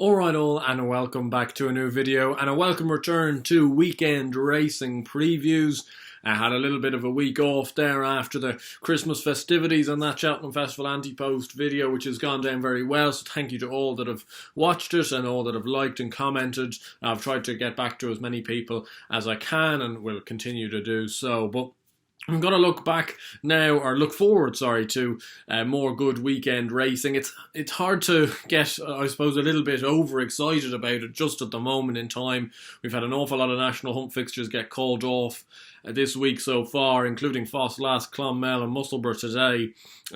Alright all, and welcome back to a new video and a welcome return to weekend racing previews. I had a little bit of a week off there after the Christmas festivities on that Cheltenham Festival anti-post video, which has gone down very well, so thank you to all that have watched it and all that have liked and commented. I've tried to get back to as many people as I can and will continue to do so, but I'm going to look back now, or look forward, sorry, to more good weekend racing. It's hard to get, I suppose, a little bit overexcited about it just at the moment in time. We've had an awful lot of national hunt fixtures get called off this week so far, including Foss-Lass, Clonmel and Musselburgh today.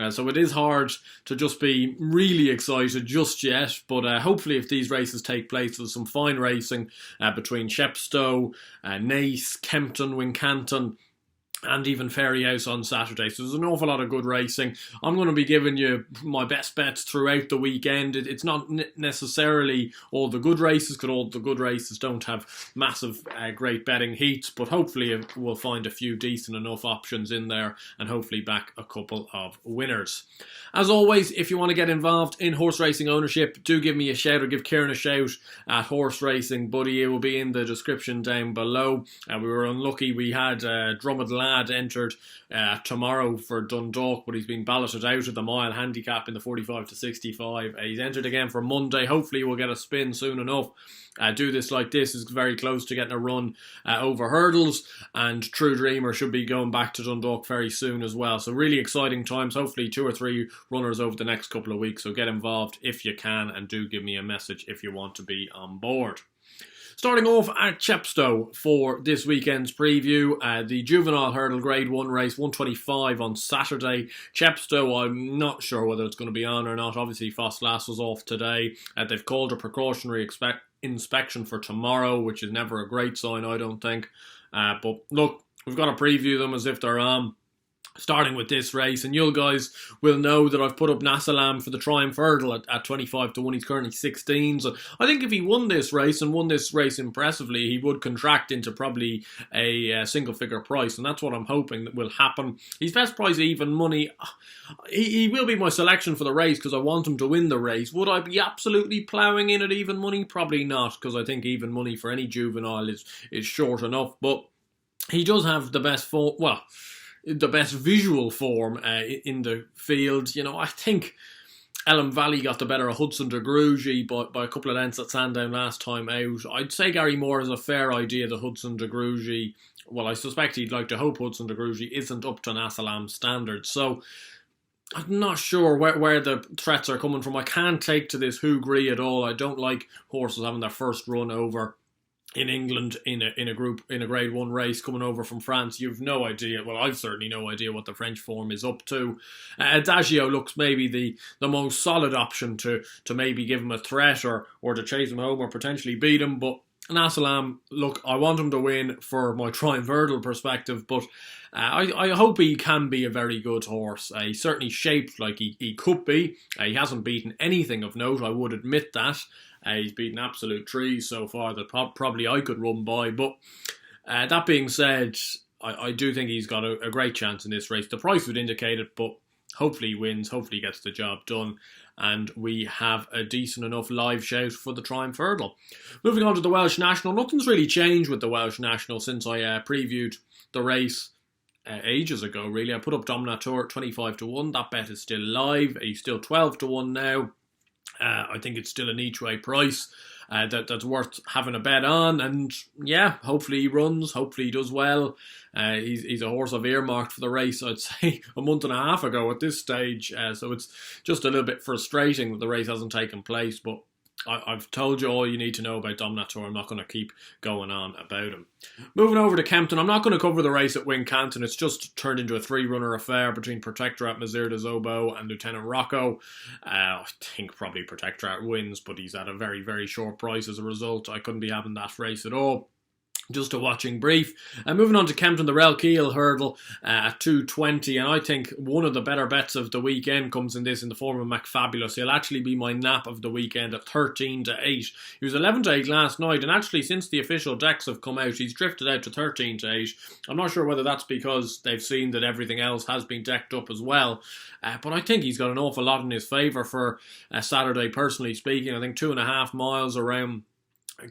So it is hard to just be really excited just yet, but hopefully if these races take place, there's some fine racing between Chepstow, Naas, Kempton, Wincanton, and even Ferryhouse on Saturday. So there's an awful lot of good racing. I'm going to be giving you my best bets throughout the weekend. It's not necessarily all the good races, because all the good races don't have massive, great betting heats, but hopefully we'll find a few decent enough options in there and hopefully back a couple of winners. As always, if you want to get involved in horse racing ownership, do give me a shout or give Kieran a shout at Horse Racing Buddy. It will be in the description down below. We were unlucky. We had Drummond Lad entered tomorrow for Dundalk, but he's been balloted out of the mile handicap in the 45 to 65. He's entered again for Monday. Hopefully we'll get a spin soon enough. Do this like this is very close to getting a run over hurdles, and True Dreamer should be going back to Dundalk very soon as well. So really exciting times. Hopefully 2 or 3 runners over the next couple of weeks. So get involved if you can, and do give me a message if you want to be on board. Starting off at Chepstow for this weekend's preview, the Juvenile Hurdle Grade 1 race, 125 on Saturday. Chepstow, I'm not sure whether it's going to be on or not. Obviously, Foss-Lass was off today. They've called a precautionary inspection for tomorrow, which is never a great sign, I don't think. But look, we've got to preview them as if they're on. Starting with this race, and you guys will know that I've put up Nassalam for the Triumph Hurdle at 25 to 1. He's currently 16, so I think if he won this race and won this race impressively, he would contract into probably a single figure price, and that's what I'm hoping that will happen. He's best price even money. He will be my selection for the race because I want him to win the race. Would I be absolutely ploughing in at even money? Probably not, because I think even money for any juvenile is short enough, but he does have the best the best visual form in the field. You know, I think Elm Valley got the better of Hudson de Grugy by a couple of lengths at Sandown last time out. I'd say Gary Moore has a fair idea that Hudson de Grugy, well, I suspect he'd like to hope Hudson de Grugy isn't up to Nassalam standards. So I'm not sure where the threats are coming from. I can't take to this Hooghry at all. I don't like horses having their first run over in England in a Grade 1 race coming over from France. You've no idea. Well, I've certainly no idea what the French form is up to. Adagio looks maybe the most solid option to maybe give him a threat or to chase him home or potentially beat him. But Nassalam, look, I want him to win for my Triumph Hurdle perspective, but I hope he can be a very good horse. He's certainly shaped like he could be. He hasn't beaten anything of note, I would admit that. He's beaten absolute trees so far that probably I could run by. But that being said, I do think he's got a great chance in this race. The price would indicate it, but hopefully he wins. Hopefully he gets the job done. And we have a decent enough live shout for the Triumph Hurdle. Moving on to the Welsh National. Nothing's really changed with the Welsh National since I previewed the race ages ago, really. I put up Dominatuer at 25 to 1. That bet is still live. He's still 12 to 1 now. I think it's still an each way price that's worth having a bet on, and yeah, hopefully he runs, hopefully he does well. He's a horse I've earmarked for the race, I'd say, a month and a half ago at this stage, so it's just a little bit frustrating that the race hasn't taken place, but I've told you all you need to know about Dominator. I'm not going to keep going on about him. Moving over to Kempton, I'm not going to cover the race at Wincanton. It's just turned into a 3-runner affair between Protectorat, Mazir de Zobo and Lieutenant Rocco. I think probably Protectorat wins, but he's at a very, very short price as a result. I couldn't be having that race at all. just a watching brief. Moving on to Kempton, the Relkeel hurdle at 220, and I think one of the better bets of the weekend comes in this in the form of McFabulous. He'll actually be my nap of the weekend at 13-8. He was 11-8 last night, and actually since the official decks have come out, he's drifted out to 13-8. I'm not sure whether that's because they've seen that everything else has been decked up as well, but I think he's got an awful lot in his favour for Saturday, personally speaking. I think 2.5 miles around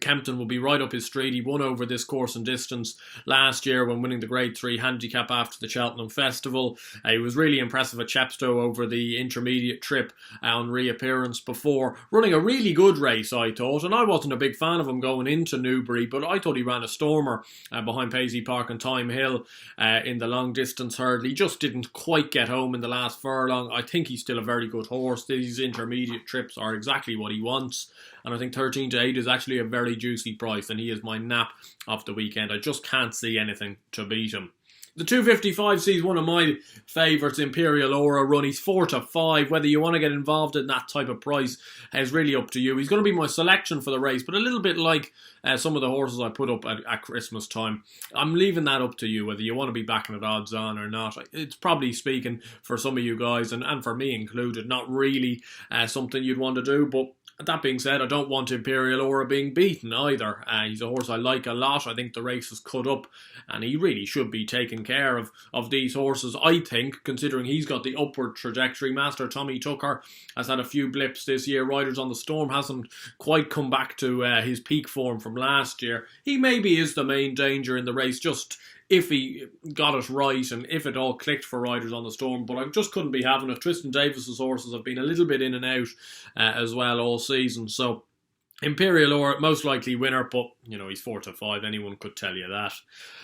Kempton will be right up his street. He won over this course and distance last year when winning the Grade 3 Handicap after the Cheltenham Festival. He was really impressive at Chepstow over the intermediate trip on reappearance before running a really good race, I thought. And I wasn't a big fan of him going into Newbury, but I thought he ran a stormer behind Paisley Park and Thyme Hill in the long distance hurdle. He just didn't quite get home in the last furlong. I think he's still a very good horse. These intermediate trips are exactly what he wants. And I think 13-8 is actually a very juicy price, and he is my nap of the weekend. I just can't see anything to beat him. The 255 sees one of my favourites, Imperial Aura run. He's 4-5. Whether you want to get involved in that type of price is really up to you. He's going to be my selection for the race, but a little bit like some of the horses I put up at Christmas time. I'm leaving that up to you, whether you want to be backing at odds on or not. It's probably, speaking for some of you guys, and for me included, not really something you'd want to do, but that being said, I don't want Imperial Aura being beaten either. He's a horse I like a lot. I think the race is cut up, and he really should be taking care of these horses, I think, considering he's got the upward trajectory. Master Tommy Tucker has had a few blips this year. Riders on the Storm hasn't quite come back to his peak form from last year. He maybe is the main danger in the race, just if he got it right and if it all clicked for Riders on the Storm, but I just couldn't be having it. Tristan Davis's horses have been a little bit in and out as well all season, so Imperial Aura, most likely winner, but, you know, he's 4-5. Anyone could tell you that.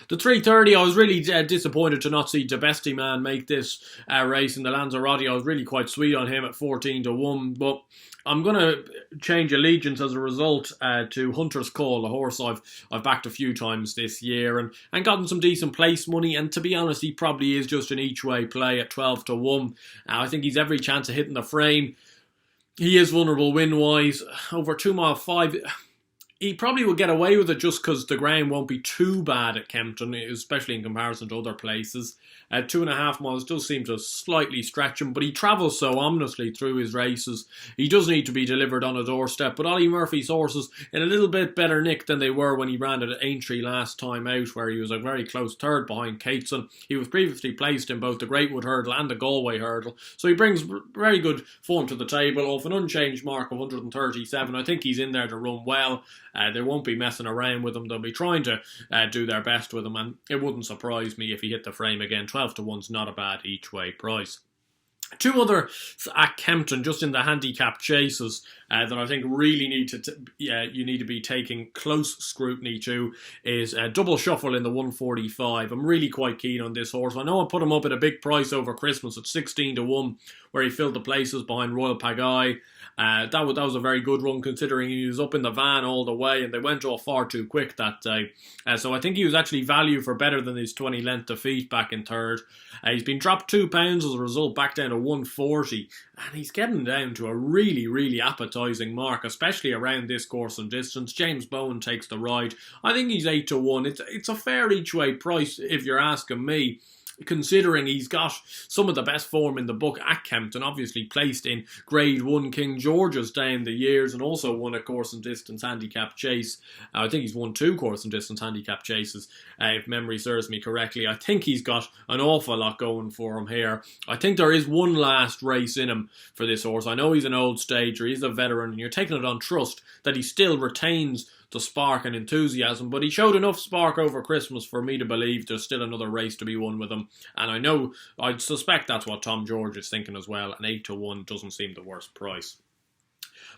The 330, I was really disappointed to not see Besti Man make this race in the Lanzarote. I was really quite sweet on him at 14-1, but I'm going to change allegiance as a result to Hunter's Call, a horse I've backed a few times this year and gotten some decent place money, and to be honest, he probably is just an each-way play at 12-1. I think he's every chance of hitting the frame. He is vulnerable win-wise. Over 2 mile 5, he probably will get away with it just because the ground won't be too bad at Kempton, especially in comparison to other places. 2.5 miles does seem to slightly stretch him, but he travels so ominously through his races. He does need to be delivered on a doorstep, but Ollie Murphy's horses in a little bit better nick than they were when he ran at Aintree last time out, where he was a very close third behind Cateson. He was previously placed in both the Greatwood Hurdle and the Galway Hurdle, so he brings very good form to the table. Off an unchanged mark of 137, I think he's in there to run well. They won't be messing around with him. They'll be trying to do their best with him, and it wouldn't surprise me if he hit the frame again. 12-1's not a bad each-way price. Two other at Kempton, just in the handicap chases, that I think really you need to be taking close scrutiny to is Double Shuffle in the 145. I'm really quite keen on this horse. I know I put him up at a big price over Christmas at 16-1, where he filled the places behind Royal Pagaille. That was a very good run, considering he was up in the van all the way and they went off far too quick that day. So I think he was actually value for better than his 20-length defeat back in third. He's been dropped £2 as a result, back down to 140, and he's getting down to a really, really appetising mark, especially around this course and distance. James Bowen takes the ride. I think he's 8-1. It's a fair each-way price if you're asking me, considering he's got some of the best form in the book at Kempton, obviously placed in Grade 1 King George's down the years and also won a course and distance handicap chase. I think he's won 2 course and distance handicap chases, if memory serves me correctly. I think he's got an awful lot going for him here. I think there is one last race in him for this horse. I know he's an old stager, he's a veteran, and you're taking it on trust that he still retains the spark and enthusiasm, but he showed enough spark over Christmas for me to believe there's still another race to be won with him, and I suspect that's what Tom George is thinking as well, and 8-1 doesn't seem the worst price.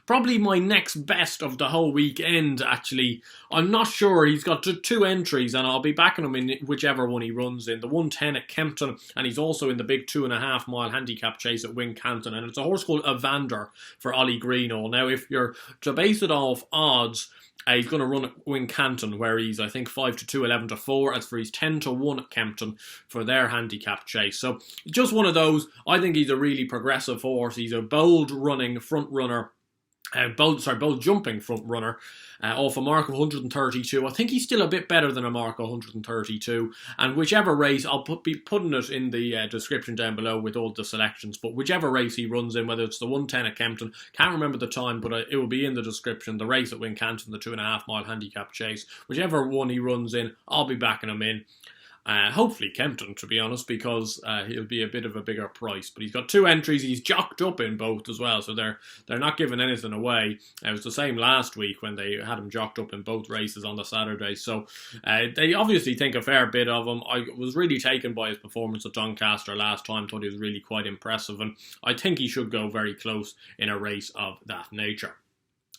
Probably my next best of the whole weekend, actually. I'm not sure. He's got 2 entries, and I'll be backing him in whichever one he runs in. The 110 at Kempton, and he's also in the big 2.5 mile handicap chase at Wincanton, and it's a horse called Evander for Ollie Greenall. Now, if you're to base it off odds, he's going to run at Wincanton, where he's, I think, 5-2, 11-4, as for he's 10-1 at Kempton for their handicap chase. So, just one of those. I think he's a really progressive horse. He's a bold running front runner. both jumping front runner, off a mark of 132. I think he's still a bit better than a mark of 132. And whichever race, I'll be putting it in the description down below with all the selections. But whichever race he runs in, whether it's the 110 at Kempton, can't remember the time, but it will be in the description. The race at Wincanton, the 2.5 mile handicap chase, whichever one he runs in, I'll be backing him in. Hopefully Kempton, to be honest, because he'll be a bit of a bigger price. But he's got 2 entries. He's jocked up in both as well, so they're not giving anything away. It was the same last week when they had him jocked up in both races on the Saturday. So they obviously think a fair bit of him. I was really taken by his performance at Doncaster last time. Thought he was really quite impressive, and I think he should go very close in a race of that nature.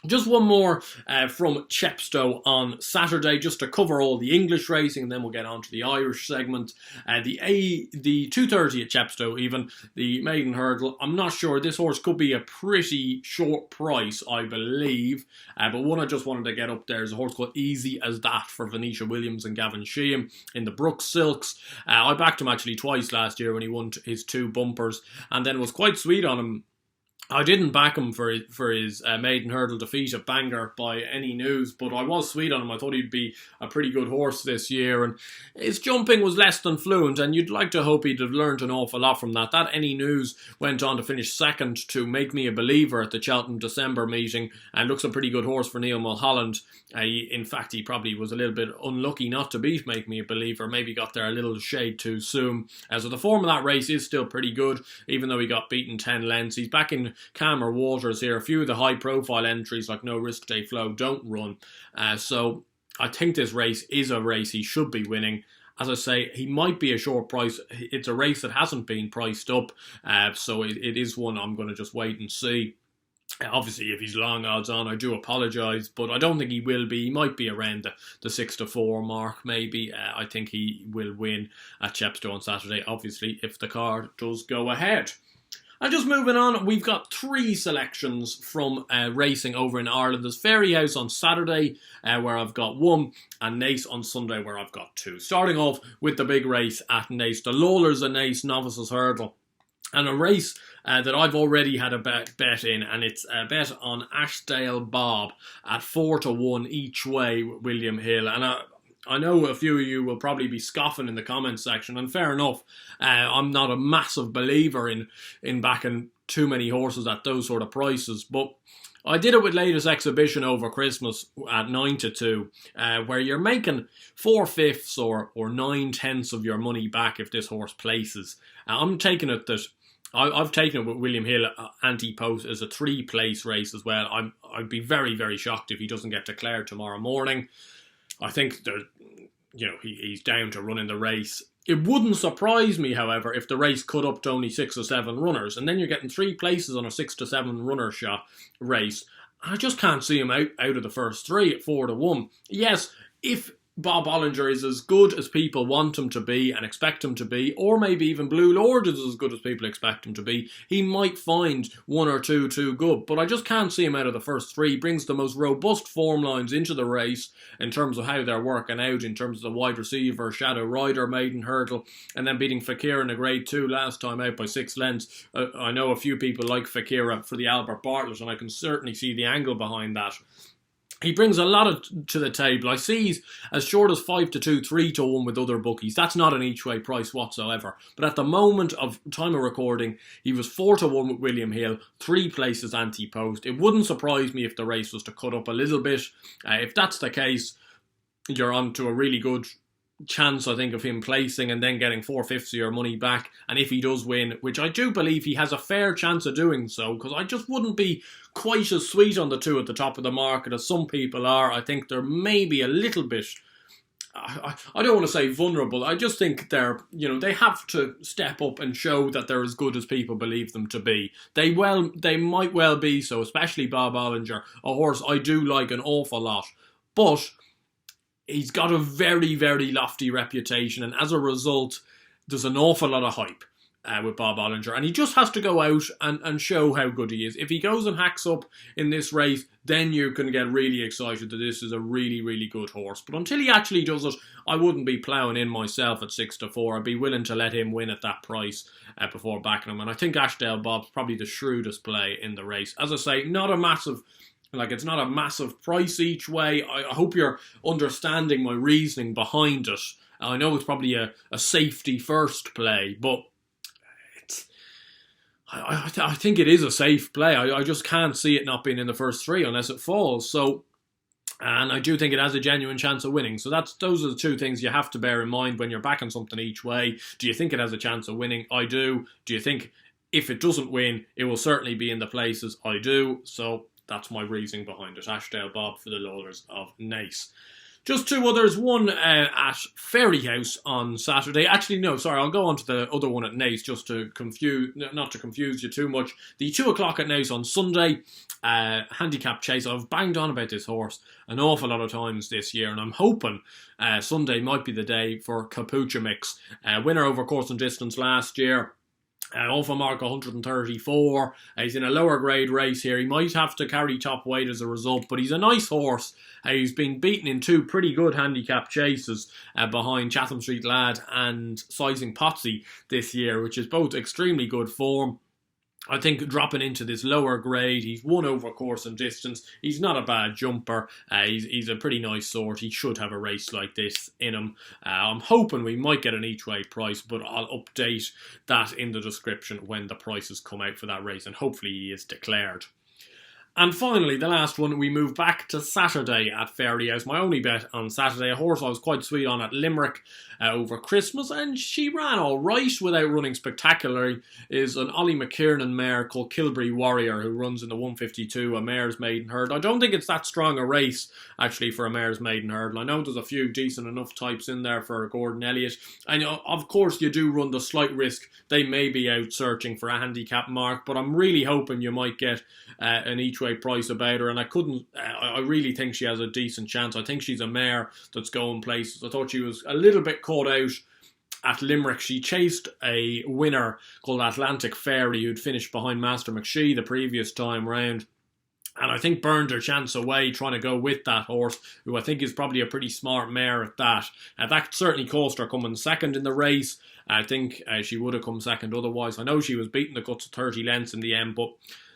Just one more from Chepstow on Saturday, just to cover all the English racing, and then we'll get on to the Irish segment. The 2:30 at Chepstow, even the maiden hurdle. I'm not sure. This horse could be a pretty short price, I believe. But one I just wanted to get up there is a horse called Easy As That for Venetia Williams and Gavin Sheehan in the Brooks Silks. I backed him actually twice last year when he won his 2 bumpers, and then was quite sweet on him. I didn't back him for his maiden hurdle defeat at Bangor by any news, but I was sweet on him. I thought he'd be a pretty good horse this year, and his jumping was less than fluent, and you'd like to hope he'd have learned an awful lot from that. That Any News went on to finish second to Make Me a Believer at the Cheltenham December meeting, and looks a pretty good horse for Neil Mulholland. In fact, he probably was a little bit unlucky not to beat Make Me a Believer, maybe got there a little shade too soon. So the form of that race is still pretty good, even though he got beaten 10 lengths. He's back in calmer waters here. A few of the high profile entries like No Risk Day Flow don't run, so I think this race is a race he should be winning. As I say, he might be a short price. It's a race that hasn't been priced up, so it is one I'm going to just wait and see. Obviously, if he's long odds on, I do apologise, but I don't think he will be. He might be around the 6-4 mark, maybe. I think he will win at Chepstow on Saturday, obviously, if the card does go ahead. And just moving on, we've got 3 selections from racing over in Ireland. There's Fairyhouse on Saturday, where I've got 1, and Naas on Sunday, where I've got 2. Starting off with the big race at Naas, the Lawlors of Naas Novices Hurdle. And a race that I've already had a bet in, and it's a bet on Ashdale Bob at 4-1 each way, William Hill. And I know a few of you will probably be scoffing in the comments section, and fair enough. I'm not a massive believer in backing too many horses at those sort of prices, but I did it with latest exhibition over Christmas at 9-2, where you're making 4/5 or 9/10 of your money back if this horse places. I'm taking it that I've taken it with William Hill anti-post as a 3-place race as well. I'd be very, very shocked if he doesn't get declared tomorrow morning. I think he's down to running the race. It wouldn't surprise me, however, if the race cut up to only 6 or 7 runners, and then you're getting 3 places on a 6 to 7 runner shot race. I just can't see him out of the first 3 at 4-1. Yes, if Bob Bollinger is as good as people want him to be and expect him to be, or maybe even Blue Lord is as good as people expect him to be, he might find 1 or 2 too good. But I just can't see him out of the first 3. He brings the most robust form lines into the race in terms of how they're working out, in terms of the wide receiver, Shadow Rider, maiden hurdle, and then beating Fakira in a grade 2 last time out by 6 lengths. I know a few people like Fakira for the Albert Bartlett, and I can certainly see the angle behind that. He brings a lot to the table. I see he's as short as 5-2, 3-1 with other bookies. That's not an each-way price whatsoever. But at the moment of time of recording, he was 4-1 with William Hill, 3 places anti-post. It wouldn't surprise me if the race was to cut up a little bit. If that's the case, you're on to a really good chance, I think, of him placing and then getting 4/5 of your money back. And if he does win, which I do believe he has a fair chance of doing so, because I just wouldn't be quite as sweet on the 2 at the top of the market as some people are. I think they're maybe a little bit, I don't want to say vulnerable. I just think they have to step up and show that they're as good as people believe them to be. They might well be so, especially Bob Bollinger, a horse I do like an awful lot. But he's got a very, very lofty reputation, and as a result, there's an awful lot of hype. with Bob Ollinger, and he just has to go out and show how good he is. If he goes and hacks up in this race, then you can get really excited that this is a really, really good horse. But until he actually does it, I wouldn't be ploughing in myself at 6-4. I'd be willing to let him win at that price before backing him. And I think Ashdale Bob's probably the shrewdest play in the race. As I say, not a massive... it's not a massive price each way. I hope you're understanding my reasoning behind it. I know it's probably a safety first play, but I think it is a safe play. I just can't see it not being in the first three unless it falls. So, and I do think it has a genuine chance of winning. So those are the two things you have to bear in mind when you're backing something each way. Do you think it has a chance of winning? I do. Do you think if it doesn't win, it will certainly be in the places? I do. So that's my reasoning behind it. Ashdale Bob for the Lawlors of Naas. Just two others, one at Fairyhouse on Saturday. Actually, no, sorry, I'll go on to the other one at Naas just to not to confuse you too much. The 2 o'clock at Naas on Sunday, Handicap Chase. I've banged on about this horse an awful lot of times this year, and I'm hoping Sunday might be the day for Cappucimix. Winner over course and distance last year. Off a mark 134. He's in a lower grade race here. He might have to carry top weight as a result, but he's a nice horse. He's been beaten in two pretty good handicap chases behind Chatham Street Lad and Sizing Potsy this year, which is both extremely good form. I think dropping into this lower grade, he's won over course and distance. He's not a bad jumper. He's a pretty nice sort. He should have a race like this in him. I'm hoping we might get an each way price, but I'll update that in the description when the prices come out for that race, and hopefully he is declared. And finally, the last one, we move back to Saturday at Fairyhouse. My only bet on Saturday, a horse I was quite sweet on at Limerick over Christmas, and she ran all right without running spectacularly, is an Ollie McKiernan mare called Kilbury Warrior, who runs in the 152, a mare's maiden hurdle. I don't think it's that strong a race, actually, for a mare's maiden hurdle. I know there's a few decent enough types in there for Gordon Elliott. And of course, you do run the slight risk they may be out searching for a handicap mark, but I'm really hoping you might get an each way price about her, and I really think she has a decent chance. I think she's a mare that's going places. I thought she was a little bit caught out at Limerick. She chased a winner called Atlantic Fairy who'd finished behind Master McShee the previous time round, and I think burned her chance away trying to go with that horse, who I think is probably a pretty smart mare at that. That certainly cost her coming second in the race. I think she would have come second otherwise. I know she was beating the guts of 30 lengths in the end, but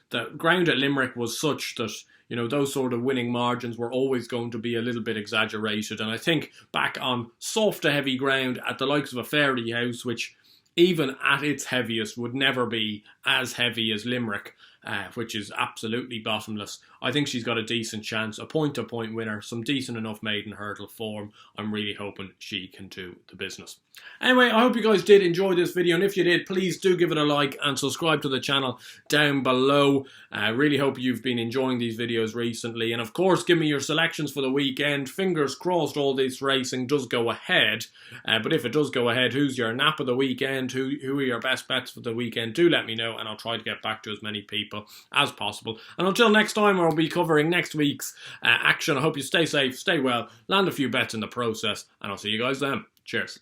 the ground at Limerick was such that, you know, those sort of winning margins were always going to be a little bit exaggerated. And I think back on soft to heavy ground at the likes of a Fairyhouse, which even at its heaviest would never be as heavy as Limerick, which is absolutely bottomless. I think she's got a decent chance, a point-to-point winner, some decent enough maiden hurdle form. I'm really hoping she can do the business. Anyway, I hope you guys did enjoy this video, and if you did, please do give it a like and subscribe to the channel down below. I really hope you've been enjoying these videos recently, and of course, give me your selections for the weekend. Fingers crossed all this racing does go ahead, but if it does go ahead, who's your nap of the weekend? Who are your best bets for the weekend? Do let me know, and I'll try to get back to as many people as possible. And until next time, I'll be covering next week's action. I hope you stay safe, stay well, land a few bets in the process, and I'll see you guys then. Cheers.